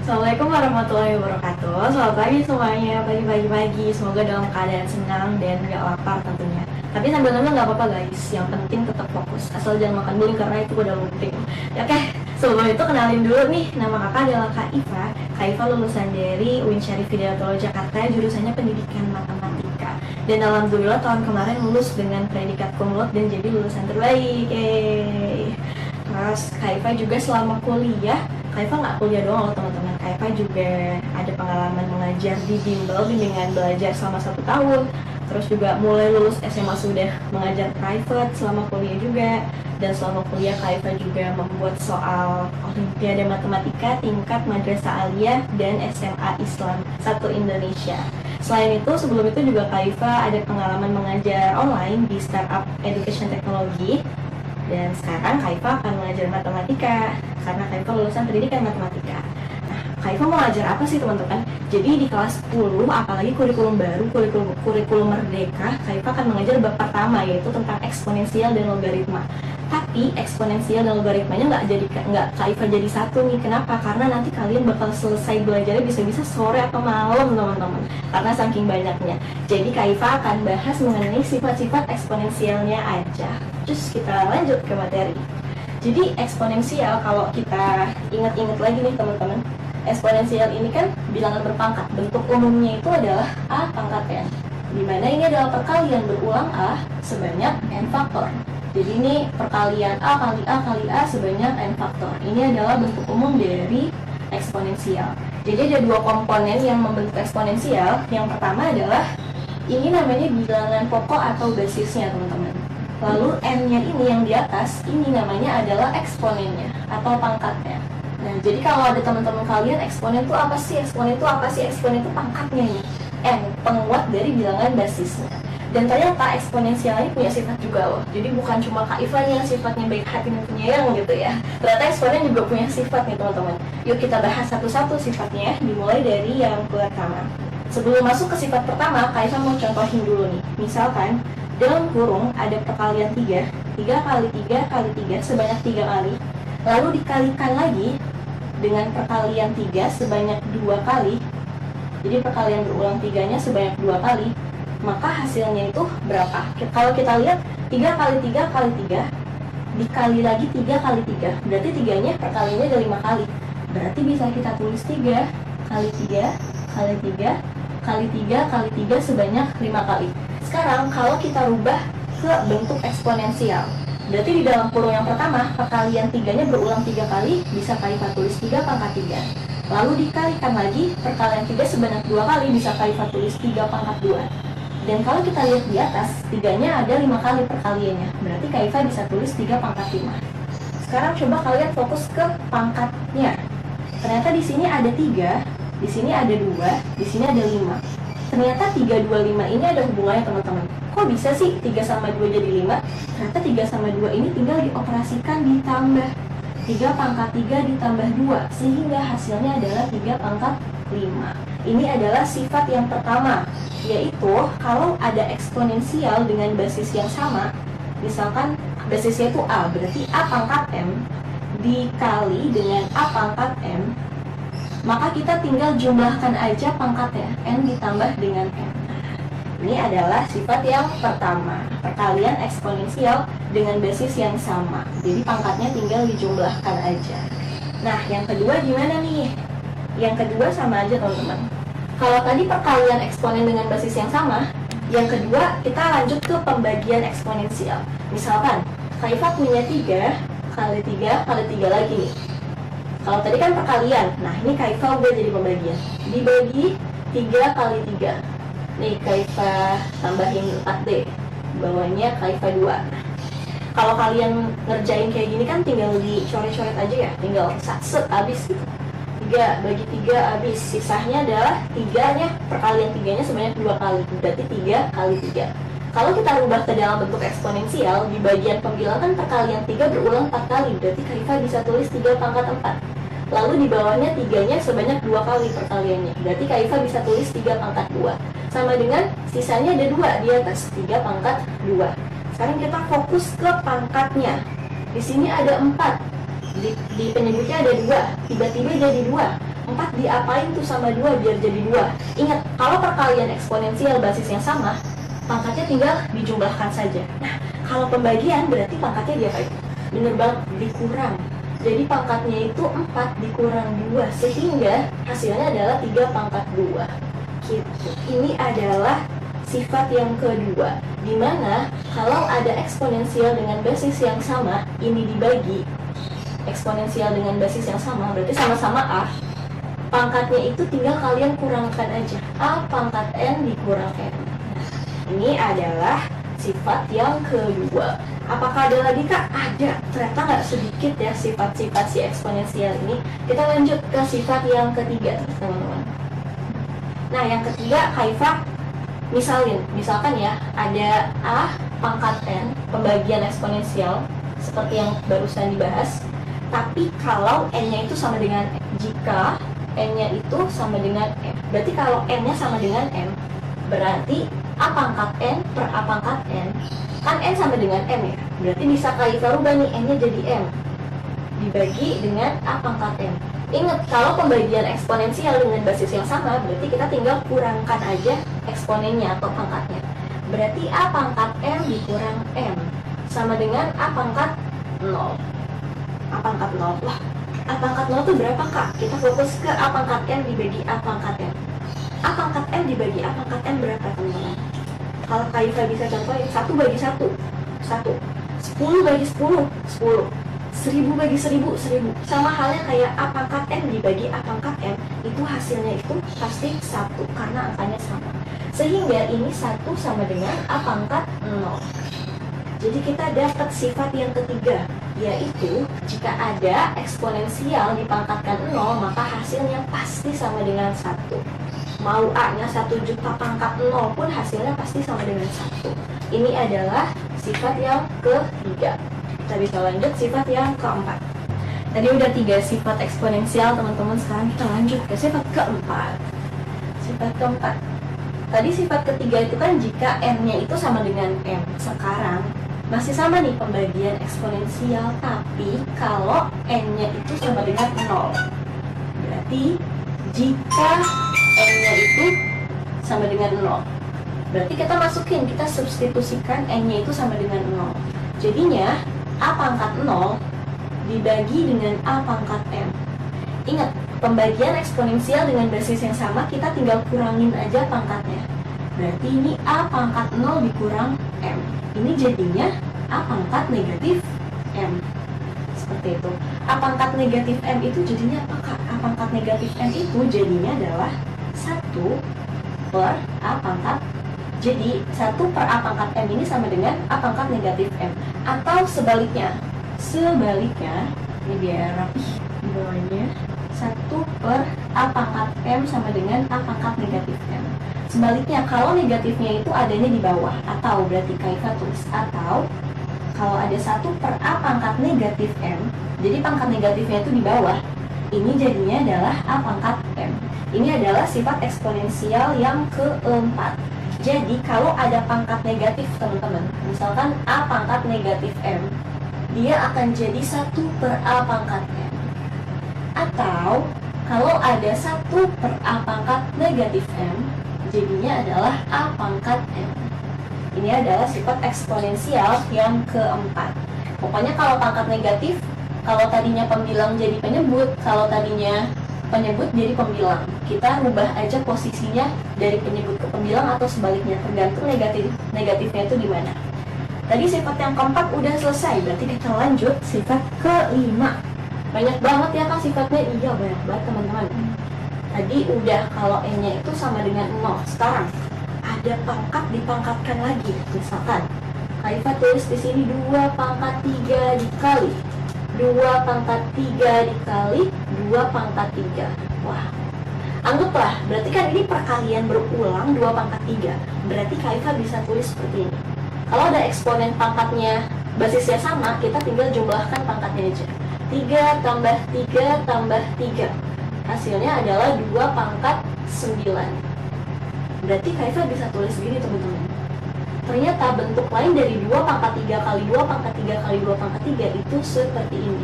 Assalamualaikum warahmatullahi wabarakatuh. Selamat pagi semuanya, pagi-pagi. Semoga dalam keadaan senang dan gak lapar tentunya. Tapi sambil ngemil gak apa-apa guys, yang penting tetap fokus. Asal jangan makan beling karena itu udah penting. Ya, oke, sebelum itu kenalin dulu nih, nama kakak adalah Kak Iva. Kak Iva lulusan dari UIN Syarif Hidayatullah Jakarta, jurusannya pendidikan matematika. Dan alhamdulillah tahun kemarin lulus dengan predikat cum laude dan jadi lulusan terbaik. Terus Kak Iva juga selama kuliah, Kak Iva nggak kuliah doang loh teman-teman. Kak Iva juga ada pengalaman mengajar di bimbel, bimbingan belajar selama 1 tahun. Terus juga mulai lulus SMA sudah mengajar private selama kuliah juga. Dan selama kuliah Kak Iva juga membuat soal Olimpiade Matematika tingkat Madrasah Aliyah dan SMA Islam 1 Indonesia. Selain itu, sebelum itu juga Kak Iva ada pengalaman mengajar online di startup education teknologi. Dan sekarang Kak Iva akan mengajar matematika karena Kak Iva lulusan pendidikan matematika. Nah, Kak Iva mau ngajar apa sih teman-teman? Jadi di kelas 10, apalagi kurikulum baru, kurikulum merdeka, Kak Iva akan mengajar bab pertama yaitu tentang eksponensial dan logaritma. Tapi eksponensial dan logaritmanya nggak Kak Iva jadi satu nih. Kenapa? Karena nanti kalian bakal selesai belajarnya bisa-bisa sore atau malam teman-teman. Karena saking banyaknya. Jadi Kak Iva akan bahas mengenai sifat-sifat eksponensialnya aja. Terus kita lanjut ke materi. Jadi eksponensial, kalau kita ingat-ingat lagi nih teman-teman, eksponensial ini kan bilangan berpangkat. Bentuk umumnya itu adalah A pangkat N, dimana ini adalah perkalian berulang A sebanyak N faktor. Jadi ini perkalian A kali A kali A sebanyak N faktor. Ini adalah bentuk umum dari eksponensial. Jadi ada 2 komponen yang membentuk eksponensial. Yang pertama adalah ini namanya bilangan pokok atau basisnya teman-teman. Lalu N-nya ini yang di atas, ini namanya adalah eksponennya atau pangkatnya. Nah, jadi kalau ada teman-teman kalian, eksponen itu apa sih? Eksponen itu apa sih? Eksponen itu pangkatnya nih. N, penguat dari bilangan basisnya. Dan ternyata eksponensial ini punya sifat juga loh. Jadi bukan cuma Kak Iva yang sifatnya baik hati dan penyayang gitu ya. Ternyata eksponen juga punya sifat nih teman-teman. Yuk kita bahas satu-satu sifatnya, dimulai dari yang pertama. Sebelum masuk ke sifat pertama, Kak Iva mau contohin dulu nih. Misalkan dalam kurung ada perkalian 3 kali 3 kali 3 sebanyak 3 kali, lalu dikalikan lagi dengan perkalian 3 sebanyak 2 kali. Jadi perkalian berulang 3-nya sebanyak 2 kali, maka hasilnya itu berapa? Kalau kita lihat 3 kali 3 kali 3 dikali lagi 3 kali 3, berarti 3-nya perkaliannya ada 5 kali. Berarti bisa kita tulis 3 kali 3 kali 3 kali 3 kali 3 sebanyak 5 kali. Sekarang kalau kita rubah ke bentuk eksponensial, berarti di dalam kurung yang pertama perkalian 3-nya berulang 3 kali, bisa Kak Iva tulis 3 pangkat 3. Lalu dikalikan lagi perkalian 3 sebanyak 2 kali, bisa Kak Iva tulis 3 pangkat 2. Dan kalau kita lihat di atas, 3-nya ada 5 kali perkaliannya, berarti Kak Iva bisa tulis 3 pangkat 5. Sekarang coba kalian fokus ke pangkatnya. Ternyata di sini ada 3, di sini ada 2, di sini ada 5. Ternyata 3, 2, 5 ini ada hubungannya teman-teman. Kok bisa sih 3 sama 2 jadi 5? Ternyata 3 sama 2 ini tinggal dioperasikan ditambah. 3 pangkat 3 ditambah 2, sehingga hasilnya adalah 3 pangkat 5. Ini adalah sifat yang pertama, yaitu kalau ada eksponensial dengan basis yang sama, misalkan basisnya itu A, berarti A pangkat M dikali dengan A pangkat M, maka kita tinggal jumlahkan aja pangkatnya, N ditambah dengan M. Ini adalah sifat yang pertama, perkalian eksponensial dengan basis yang sama. Jadi pangkatnya tinggal dijumlahkan aja. Nah, yang kedua gimana nih? Yang kedua sama aja teman-teman. Kalau tadi perkalian eksponen dengan basis yang sama, yang kedua kita lanjut ke pembagian eksponensial. Misalkan, Kak Iva punya 3 kali 3 kali 3 lagi nih. Kalau tadi kan perkalian, nah ini Kak Iva udah jadi pembagian. Dibagi 3 kali 3. Nih Kak Iva tambahin 4D, bawahnya Kak Iva 2. Kalau kalian ngerjain kayak gini kan tinggal dicoret-coret aja ya, tinggal set habis gitu. 3 bagi 3 habis, sisanya adalah 3-nya, perkalian 3-nya sebanyak 2 kali, berarti 3 kali 3. Kalau kita rubah ke dalam bentuk eksponensial, di bagian pembilangan perkalian 3 berulang 4 kali, berarti Kak Iva bisa tulis 3 pangkat 4. Lalu di bawahnya 3-nya sebanyak 2 kali perkaliannya, berarti Kak Iva bisa tulis 3 pangkat 2. Sama dengan sisanya ada 2 di atas, 3 pangkat 2. Sekarang kita fokus ke pangkatnya. Di sini ada 4, di penyebutnya ada 2, tiba-tiba jadi 2. 4 diapain tuh sama 2 biar jadi 2? Ingat, kalau perkalian eksponensial basisnya sama, pangkatnya tinggal dijumlahkan saja. Nah, kalau pembagian berarti pangkatnya diapain? Bener banget, dikurang. Jadi pangkatnya itu 4 dikurang 2, sehingga hasilnya adalah 3 pangkat 2. Gitu. Ini adalah sifat yang kedua, dimana kalau ada eksponensial dengan basis yang sama, ini dibagi eksponensial dengan basis yang sama, berarti sama-sama A. Pangkatnya itu tinggal kalian kurangkan aja, A pangkat N dikurang N. Ini adalah sifat yang kedua. Apakah ada lagi kak? Ada. Ternyata nggak sedikit ya sifat-sifat si eksponensial ini. Kita lanjut ke sifat yang ketiga, teman-teman. Nah, yang ketiga, Kaifa misalkan ya, ada A pangkat N, pembagian eksponensial, seperti yang barusan dibahas. Tapi kalau N-nya itu sama dengan M. Jika N-nya itu sama dengan M, berarti kalau N-nya sama dengan M, berarti A pangkat N per A pangkat N, kan N sama dengan M ya, berarti bisa Kaifa rubah nih, N-nya jadi M dibagi dengan A pangkat M. Ingat, kalau pembagian eksponensial dengan basis yang sama, berarti kita tinggal kurangkan aja eksponennya atau pangkatnya. Berarti A pangkat M dikurang M sama dengan A pangkat 0. A pangkat 0, wah, A pangkat 0 itu berapa kak? Kita fokus ke A pangkat M dibagi A pangkat M. A pangkat M dibagi A pangkat M berapa teman-teman? Kalau Kaifa bisa contohin, 1 bagi 1, 1. 10 bagi 10, 10. 1000 bagi 1000, 1000. Sama halnya kayak A pangkat M dibagi A pangkat M, itu hasilnya itu pasti 1 karena angkanya sama. Sehingga ini 1 sama dengan A pangkat 0. Jadi kita dapat sifat yang ketiga, yaitu jika ada eksponensial dipangkatkan 0, maka hasilnya pasti sama dengan 1. Mau A-nya 1 juta pangkat 0 pun hasilnya pasti sama dengan 1. Ini adalah sifat yang ketiga. Kita bisa lanjut sifat yang keempat. Tadi udah 3 sifat eksponensial teman-teman, sekarang kita lanjut ke sifat keempat. Sifat keempat. Tadi sifat ketiga itu kan jika N-nya itu sama dengan M. Sekarang masih sama nih pembagian eksponensial, tapi kalau N-nya itu sama dengan 0. Berarti jika N-nya itu sama dengan 0, berarti kita substitusikan N-nya itu sama dengan 0. Jadinya A pangkat 0 dibagi dengan A pangkat M. Ingat, pembagian eksponensial dengan basis yang sama, kita tinggal kurangin aja pangkatnya. Berarti ini A pangkat 0 dikurang M. Ini jadinya A pangkat negatif M. Seperti itu. A pangkat negatif M itu jadinya apa kak? A pangkat negatif M itu jadinya adalah 1 per A pangkat. Jadi 1 per A pangkat M ini sama dengan A pangkat negatif M. Atau sebaliknya, ini biar rapih di bawahnya, 1 per A pangkat M sama dengan A pangkat negatif M. Sebaliknya, kalau negatifnya itu adanya di bawah, atau berarti Kaifa tulis atau, kalau ada 1 per A pangkat negatif M, jadi pangkat negatifnya itu di bawah, ini jadinya adalah A pangkat M. Ini adalah sifat eksponensial yang keempat. Jadi kalau ada pangkat negatif teman-teman, misalkan A pangkat negatif M, dia akan jadi 1 per A pangkat M. Atau kalau ada 1 per A pangkat negatif M, jadinya adalah A pangkat M. Ini adalah sifat eksponensial yang keempat. Pokoknya kalau pangkat negatif, kalau tadinya pembilang jadi penyebut, kalau tadinya penyebut jadi pembilang, kita rubah aja posisinya dari penyebut ke pembilang atau sebaliknya, tergantung negatifnya itu di mana. Tadi sifat yang keempat udah selesai, berarti kita lanjut sifat kelima. Banyak banget ya kan sifatnya? Iya, banyak banget teman-teman. Tadi udah kalau N-nya itu sama dengan 0. Sekarang ada pangkat dipangkatkan lagi. Misalkan Kaifa tulis di sini 2 pangkat 3 dikali 2 pangkat 3 dikali 2 pangkat 3. Wah, anggaplah berarti kan ini perkalian berulang 2 pangkat 3. Berarti Kaifa bisa tulis seperti ini. Kalau ada eksponen pangkatnya basisnya sama, kita tinggal jumlahkan pangkatnya aja. 3 tambah 3 tambah 3. Hasilnya adalah 2 pangkat 9. Berarti Kaifa bisa tulis gini teman-teman. Ternyata bentuk lain dari 2 pangkat 3 kali 2 pangkat 3 kali 2 pangkat 3 itu seperti ini.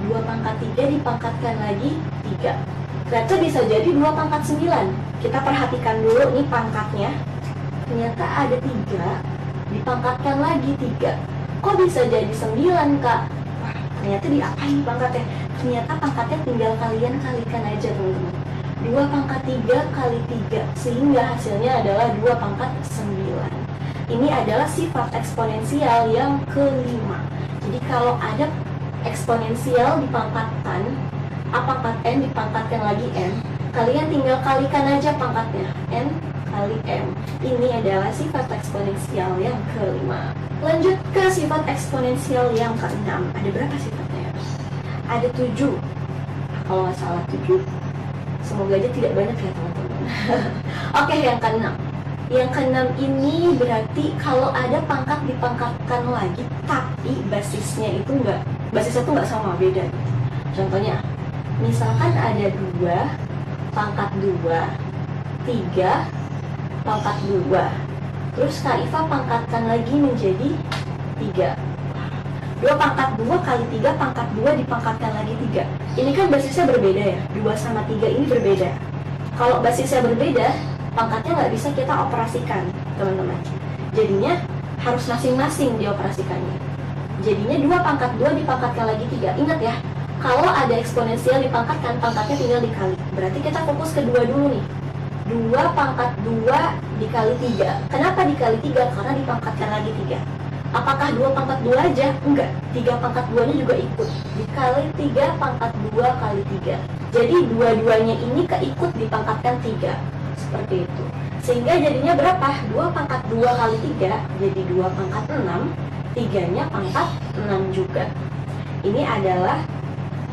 2 pangkat 3 dipangkatkan lagi 3. Ternyata bisa jadi 2 pangkat 9. Kita perhatikan dulu nih pangkatnya. Ternyata ada 3, dipangkatkan lagi 3. Kok bisa jadi 9, Kak? Wah, ternyata diapain pangkatnya? Ternyata pangkatnya tinggal kalian kalikan aja, teman-teman. 2 pangkat 3 kali 3, sehingga hasilnya adalah 2 pangkat 9. Ini adalah sifat eksponensial yang kelima. Jadi kalau ada eksponensial dipangkatkan, A pangkat N dipangkatkan lagi N, kalian tinggal kalikan aja pangkatnya, N kali M. Ini adalah sifat eksponensial yang kelima. Lanjut ke sifat eksponensial yang keenam. Ada berapa sifatnya? Ada 7. Kalau nggak salah 7. Semoga aja tidak banyak ya, teman-teman. Oke, yang keenam. Yang keenam ini berarti kalau ada pangkat dipangkatkan lagi, tapi basisnya itu basisnya tuh nggak sama, beda. Contohnya, misalkan ada 2, pangkat 2, 3, pangkat 2. Terus Kak Iva pangkatkan lagi menjadi 3. 2 pangkat 2 kali 3 pangkat 2 dipangkatkan lagi 3. Ini kan basisnya berbeda ya, 2 sama 3 ini berbeda. Kalau basisnya berbeda, pangkatnya nggak bisa kita operasikan, teman-teman. Jadinya harus masing-masing dioperasikannya. Jadinya 2 pangkat 2 dipangkatkan lagi 3. Ingat ya, kalau ada eksponensial dipangkatkan, pangkatnya tinggal dikali. Berarti kita fokus ke 2 dulu nih. 2 pangkat 2 dikali 3. Kenapa dikali 3? Karena dipangkatkan lagi 3. Apakah 2 pangkat 2 aja? Enggak, 3 pangkat 2-nya juga ikut. Dikali 3 pangkat 2 kali 3. Jadi dua-duanya ini keikut dipangkatkan 3. Seperti itu. Sehingga jadinya berapa? 2 pangkat 2 kali 3 jadi 2 pangkat 6. 3-nya pangkat 6 juga. Ini adalah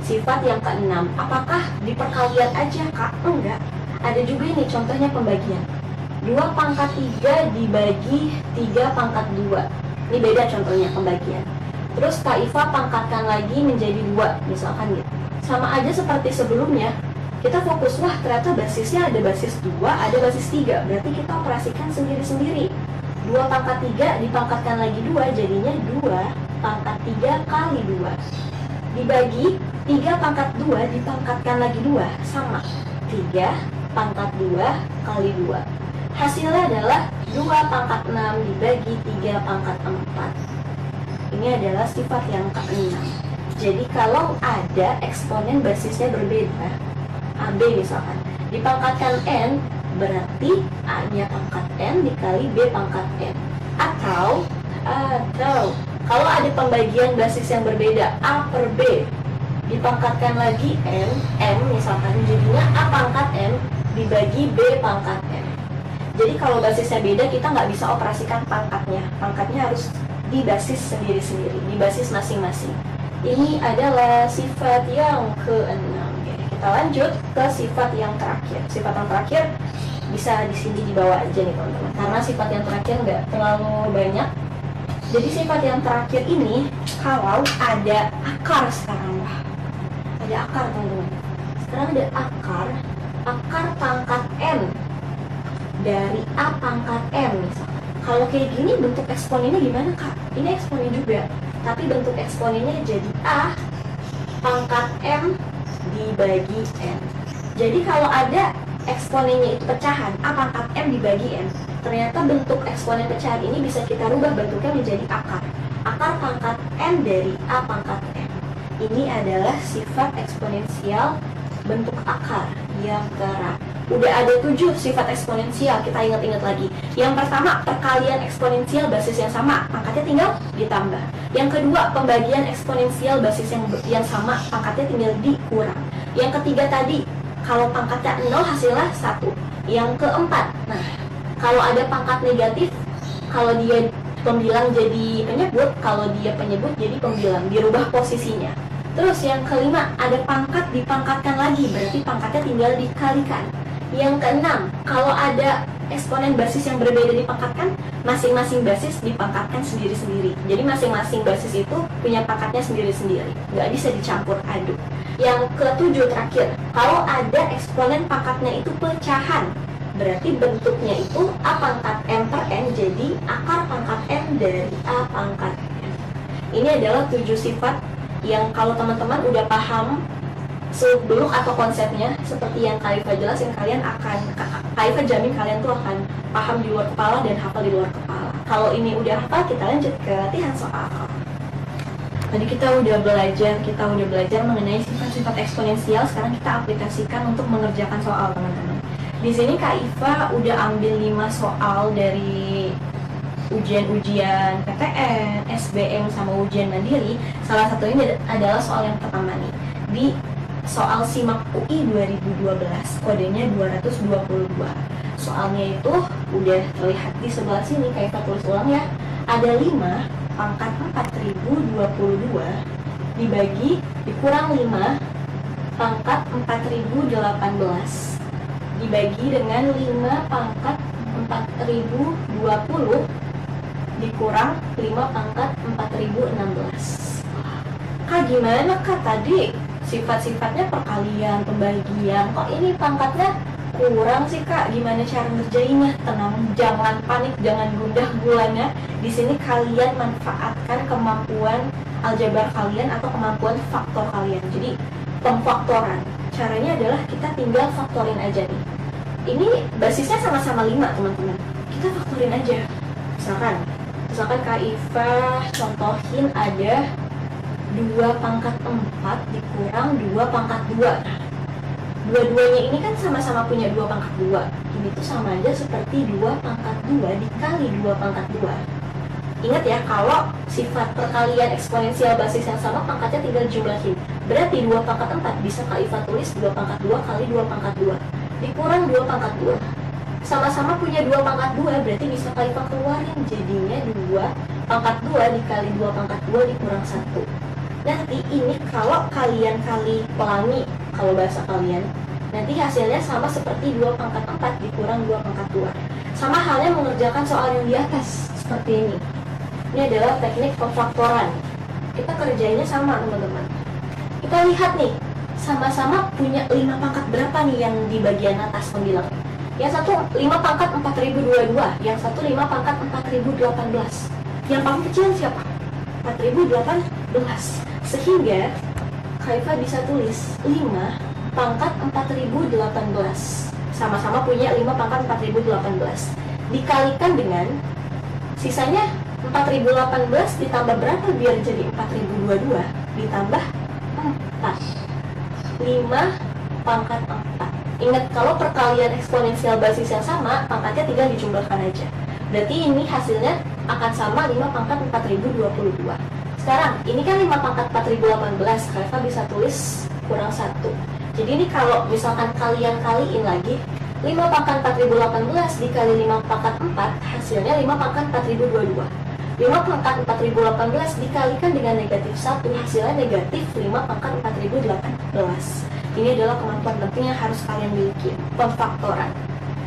sifat yang keenam. Apakah di perkalian aja, Kak? Enggak. Ada juga ini contohnya pembagian. 2 pangkat 3 dibagi 3 pangkat 2. Ini beda contohnya pembagian. Terus Kak Iva pangkatkan lagi menjadi 2, misalkan gitu. Sama aja seperti sebelumnya. Kita fokus, wah ternyata basisnya ada basis 2, ada basis 3. Berarti kita operasikan sendiri-sendiri. 2 pangkat 3 dipangkatkan lagi 2, jadinya 2 pangkat 3 kali 2. Dibagi 3 pangkat 2 dipangkatkan lagi 2, sama. 3 pangkat 2 kali 2. Hasilnya adalah 2 pangkat 6 dibagi 3 pangkat 4. Ini adalah sifat yang keenam. Jadi kalau ada eksponen basisnya berbeda, AB misalkan, dipangkatkan N, berarti A-nya pangkat N dikali B pangkat N. Atau kalau ada pembagian basis yang berbeda, A per B, dipangkatkan lagi M misalkan, jadinya A pangkat M dibagi B pangkat M. Jadi kalau basisnya beda, kita nggak bisa operasikan pangkatnya. Pangkatnya harus di basis sendiri-sendiri, di basis masing-masing. Ini adalah sifat yang keenam. Kita lanjut ke sifat yang terakhir. Sifat yang terakhir bisa di sini dibawa aja nih teman-teman, karena sifat yang terakhir nggak terlalu banyak. Jadi sifat yang terakhir ini, kalau ada akar sekarang, wah, ada akar teman-teman. Sekarang ada akar pangkat M dari A pangkat M misalkan. Kalau kayak gini bentuk eksponennya gimana, Kak? Ini eksponen juga, tapi bentuk eksponennya jadi A pangkat M dibagi N. Jadi kalau ada eksponennya itu pecahan, A pangkat M dibagi N, ternyata bentuk eksponen pecahan ini bisa kita rubah bentuknya menjadi akar. Akar pangkat N dari A pangkat M. Ini adalah sifat eksponensial bentuk akar yang terakhir. Udah ada 7 sifat eksponensial, kita ingat-ingat lagi. Yang pertama, perkalian eksponensial basis yang sama, pangkatnya tinggal ditambah. Yang kedua, pembagian eksponensial basis yang sama, pangkatnya tinggal dikurang. Yang ketiga tadi, kalau pangkatnya 0 hasilnya 1. Yang keempat, nah, kalau ada pangkat negatif, kalau dia pembilang jadi penyebut, kalau dia penyebut jadi pembilang, dirubah posisinya. Terus yang kelima, ada pangkat dipangkatkan lagi, berarti pangkatnya tinggal dikalikan. Yang keenam, kalau ada eksponen basis yang berbeda dipangkatkan, masing-masing basis dipangkatkan sendiri-sendiri. Jadi masing-masing basis itu punya pangkatnya sendiri-sendiri, nggak bisa dicampur aduk. Yang ketujuh terakhir, kalau ada eksponen pangkatnya itu pecahan, berarti bentuknya itu A pangkat M per N, jadi akar pangkat M dari A pangkat M. Ini adalah 7 sifat yang kalau teman-teman udah paham Sebelum atau konsepnya seperti yang Kak Iva jelasin, Kak Iva jamin kalian tuh akan paham di luar kepala dan hafal di luar kepala. Kalau ini udah hafal, kita lanjut ke latihan soal. Tadi kita udah belajar mengenai sifat-sifat eksponensial. Sekarang kita aplikasikan untuk mengerjakan soal, teman-teman. Di sini Kak Iva udah ambil 5 soal dari ujian-ujian PTN, SBM, sama ujian mandiri. Salah satunya adalah soal yang pertama nih, di soal SIMAK UI 2012, kodenya 222. Soalnya itu udah terlihat di sebelah sini, Kak Iva tulis ulang ya. Ada 5 pangkat 4022 dikurang 5 pangkat 4018 dibagi dengan 5 pangkat 4020 dikurang 5 pangkat 4016. Kak, gimana Kak tadi sifat-sifatnya perkalian, pembagian, kok ini pangkatnya kurang sih Kak? Gimana cara ngerjainnya? Tenang, jangan panik, jangan gundah gulana. Di sini kalian manfaatkan kemampuan aljabar kalian atau kemampuan faktor kalian. Jadi pemfaktoran. Caranya adalah kita tinggal faktorin aja nih. Ini basisnya sama-sama 5, teman-teman. Kita faktorin aja. Misalkan Kak Iva contohin ada 2 pangkat 4 dikurang 2 pangkat 2. Dua-duanya ini kan sama-sama punya 2 pangkat 2. Ini tuh sama aja seperti 2 pangkat 2 dikali 2 pangkat 2. Ingat ya, kalau sifat perkalian eksponensial basis yang sama, pangkatnya tinggal jumlahin. Berarti 2 pangkat 4 bisa Kak Iva tulis 2 pangkat 2 kali 2 pangkat 2 dikurang 2 pangkat 2. Sama-sama punya 2 pangkat 2, berarti bisa Kak Iva keluarin. Jadinya 2 pangkat 2 dikali 2 pangkat 2 dikurang 1. Nanti ini kalau kalian kali pelangi, kalau bahasa kalian, nanti hasilnya sama seperti 2 pangkat 4 dikurang 2 pangkat 2. Sama halnya mengerjakan soal yang di atas, seperti ini. Ini adalah teknik pemfaktoran. Kita kerjainnya sama, teman-teman. Kita lihat nih, sama-sama punya 5 pangkat berapa nih yang di bagian atas pembilang. Yang satu 5 pangkat 4022, yang satu 5 pangkat 4018. Yang paling kecil siapa? 4018. Sehingga Kak Iva bisa tulis 5 pangkat 4018. Sama-sama punya 5 pangkat 4018. Dikalikan dengan sisanya 4018 ditambah berapa biar jadi 4022? Ditambah 4. 5 pangkat 4. Ingat, kalau perkalian eksponensial basis yang sama, pangkatnya tinggal dijumlahkan aja. Berarti ini hasilnya akan sama 5 pangkat 4022. Sekarang, ini kan 5 pangkat 4018, Kak Iva bisa tulis kurang 1. Jadi ini kalau misalkan kalian kaliin lagi, 5 pangkat 4018 dikali 5 pangkat 4, hasilnya 5 pangkat 4022. 5 pangkat 4018 dikalikan dengan negatif 1, hasilnya negatif 5 pangkat 4018. Ini adalah kemampuan penting yang harus kalian miliki, pemfaktoran.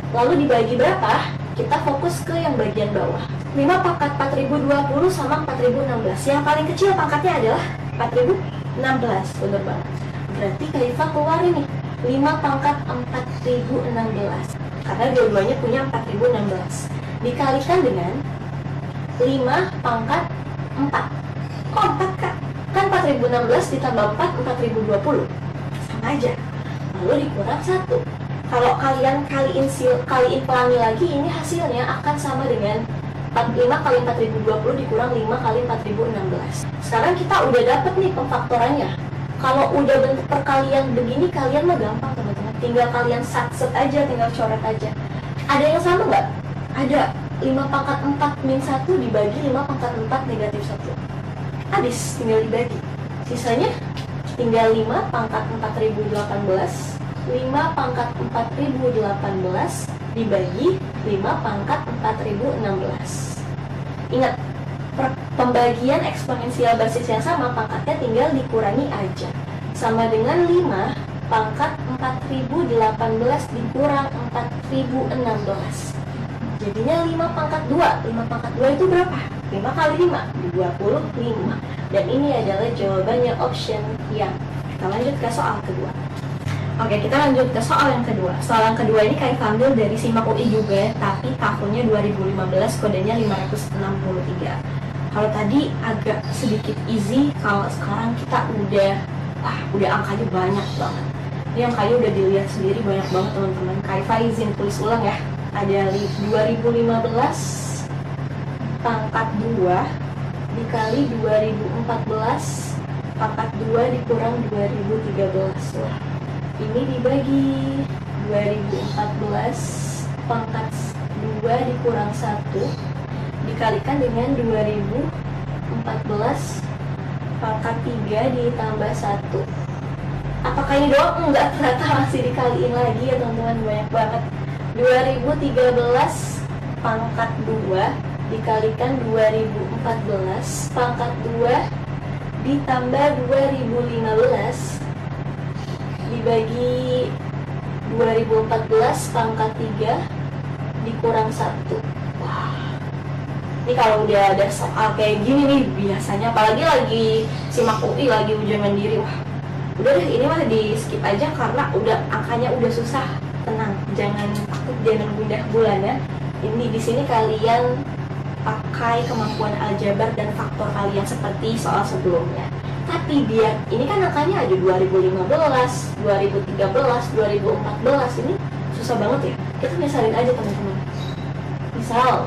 Lalu dibagi berapa? Kita fokus ke yang bagian bawah. 5 pangkat 4020 sama 4016. Yang paling kecil pangkatnya adalah 4016, bener banget. Berarti Kak Iva keluarin nih 5 pangkat 4016, karena dua-duanya punya 4016. Dikalikan dengan 5 pangkat 4. Kok 4 Kak? Kan 4016 ditambah 4, 4020. Sama aja. Lalu dikurang 1. Kalau kalian kaliin pelangi lagi, ini hasilnya akan sama dengan 5 kali 4020 dikurang 5 kali 4016. Sekarang kita udah dapet nih pemfaktorannya. Kalau udah bentuk perkalian begini, kalian mah gampang, teman-teman. Tinggal kalian satset aja, tinggal coret aja. Ada yang sama nggak? Ada. 5 pangkat 4 min 1 dibagi 5 pangkat 4 negatif 1. Habis, tinggal dibagi. Sisanya tinggal 5 pangkat 4018. 5 pangkat 4018 dibagi 5 pangkat 4016. Ingat, pembagian eksponensial basis yang sama, pangkatnya tinggal dikurangi aja. Sama dengan 5 pangkat 4018 dikurang 4016. Jadinya 5 pangkat 2. 5 pangkat 2 itu berapa? 5 kali 5, 25. Dan ini adalah jawabannya option yang. Kita lanjut ke soal kedua. Oke, kita lanjut ke soal yang kedua. Soal yang kedua ini Kak Iva ambil dari SIMAK UI juga, tapi tahunnya 2015, kodenya 563. Kalau tadi agak sedikit easy, kalau sekarang kita udah wah udah angkanya banyak banget. Ini angkanya udah dilihat sendiri banyak banget teman-teman. Kaifa izin tulis ulang ya. Ada 2015 pangkat 2 dikali 2014 pangkat 2 dikurang 2013. Wah, ini dibagi 2014 pangkat 2 dikurang 1 dikalikan dengan 2014 pangkat 3 ditambah 1. Apakah ini doang? Enggak, ternyata masih dikaliin lagi ya teman-teman, banyak banget. 2013 pangkat 2 dikalikan 2014 pangkat 2 ditambah 2015 dibagi 2014 pangkat 3 dikurang 1. Wah, ini kalau udah ada soal kayak gini nih biasanya, apalagi lagi simak UI, lagi ujian mandiri, wah udah deh ini mah di skip aja karena udah angkanya udah susah. Tenang, jangan takut, jangan gundah gulana. Ini di sini kalian pakai kemampuan aljabar dan faktor kalian seperti soal sebelumnya. Tapi biar ini kan angkanya ada 2015, 2013, 2014, ini susah banget ya. Kita misalin aja teman-teman. Misal,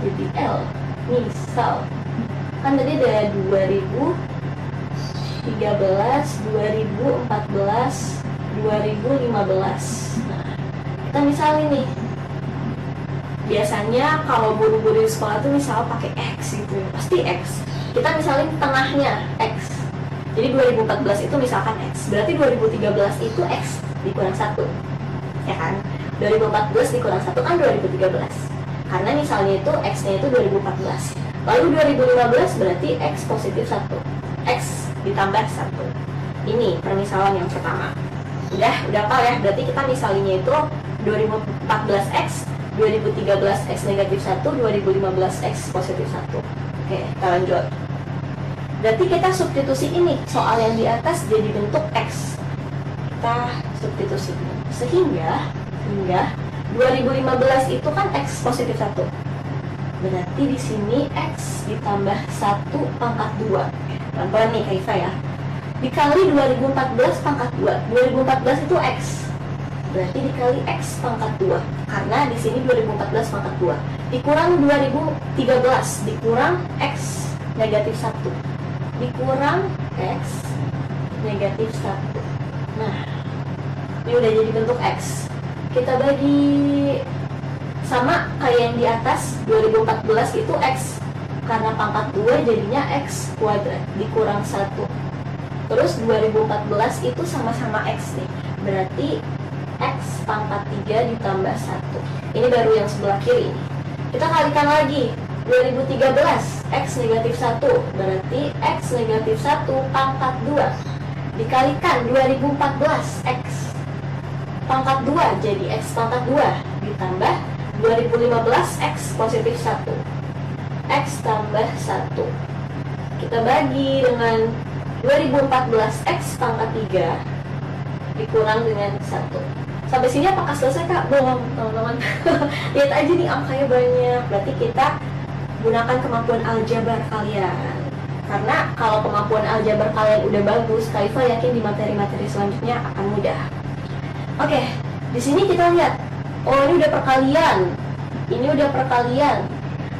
jadi L. Misal, kan tadi ada 2013, 2014, 2015. Nah, kita misalin nih. Biasanya kalau guru-guru di sekolah tuh misal pakai X gitu ya. Pasti X. Kita misalin tengahnya X. Jadi 2014 itu misalkan X. Berarti 2013 itu X dikurang 1. Ya kan? 2014 dikurang 1 kan 2013. Karena misalnya itu X-nya itu 2014. Lalu 2015 berarti X positif 1. X ditambah 1. Ini permisalan yang pertama. Udah apa ya? Berarti kita misalnya itu 2014X, 2013X negatif 1, 2015X positif 1. Oke, kita lanjut. Berarti kita substitusi ini, soal yang di atas jadi bentuk X. Kita substitusi. Sehingga 2015 itu kan X positif 1. Berarti di sini X ditambah 1 pangkat 2. Pelan-pelan nih Kaifa ya. Dikali 2014 pangkat 2. 2014 itu X. Berarti dikali X pangkat 2. Karena di sini 2014 pangkat 2. Dikurang 2013. Dikurang X negatif 1. Dikurang X negatif 1. Nah, ini udah jadi bentuk X. Kita bagi sama kayak yang di atas. 2014 itu X. Karena pangkat 2 jadinya X kuadrat. Dikurang 1. Terus 2014 itu sama-sama X nih. Berarti X pangkat 3 ditambah 1. Ini baru yang sebelah kiri. Kita kalikan lagi. 2013 X negatif 1. Berarti X negatif 1 pangkat 2. Dikalikan 2014 X pangkat 2 jadi X pangkat 2. Ditambah 2015 X positif 1. X tambah 1. Kita bagi dengan 2014 X pangkat 3 dikurang dengan 1. Sampai sini apakah selesai Kak? Belum teman-teman. Lihat aja nih angkanya banyak. Berarti kita gunakan kemampuan aljabar kalian. Karena kalau kemampuan aljabar kalian udah bagus, Kaifa yakin di materi-materi selanjutnya akan mudah. Oke, di sini kita lihat. Oh, ini udah perkalian. Ini udah perkalian.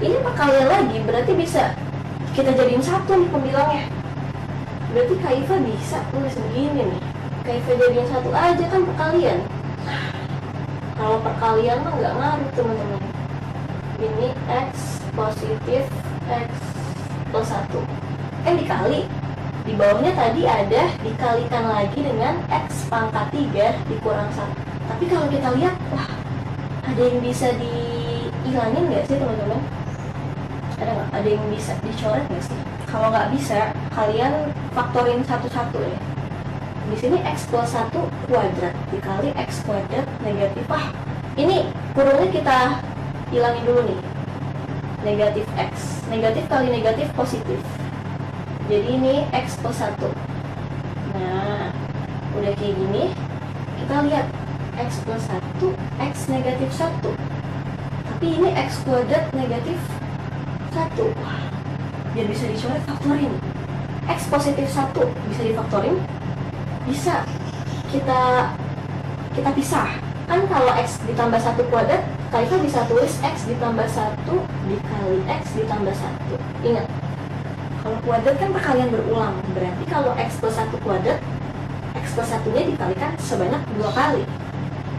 Ini perkalian lagi, berarti bisa kita jadiin 1 nih pembilangnya. Berarti Kaifa bisa tulis begini nih. Kaifa jadiin 1 aja kan perkalian. Kalau perkalian mah nggak ngaruh teman-teman. Ini X positif X plus 1. Dikali. Di bawahnya tadi ada dikalikan lagi dengan X pangkat 3 dikurang 1. Tapi kalau kita lihat, wah, ada yang bisa dihilangin nggak sih teman-teman? Ada nggak? Ada yang bisa dicoret nggak sih? Kalau nggak bisa, kalian faktorin satu-satu ya. Di sini X plus 1 kuadrat dikali X kuadrat negatif. Ini kurungnya kita hilangin dulu nih. Negatif X. Negatif kali negatif positif. Jadi ini X plus 1. Nah, udah kayak gini. Kita lihat X plus 1, X negatif 1. Tapi ini X kuadrat negatif 1. Biar bisa dicoret, faktorin. X positif 1 bisa difaktorin, bisa kita pisah. Kan kalau X ditambah 1 kuadrat, Kak bisa tulis X ditambah 1 dikali X ditambah 1. Ingat, kalau kuadrat kan perkalian berulang. Berarti kalau X plus 1 kuadrat, X plus 1-nya dikalikan sebanyak 2 kali.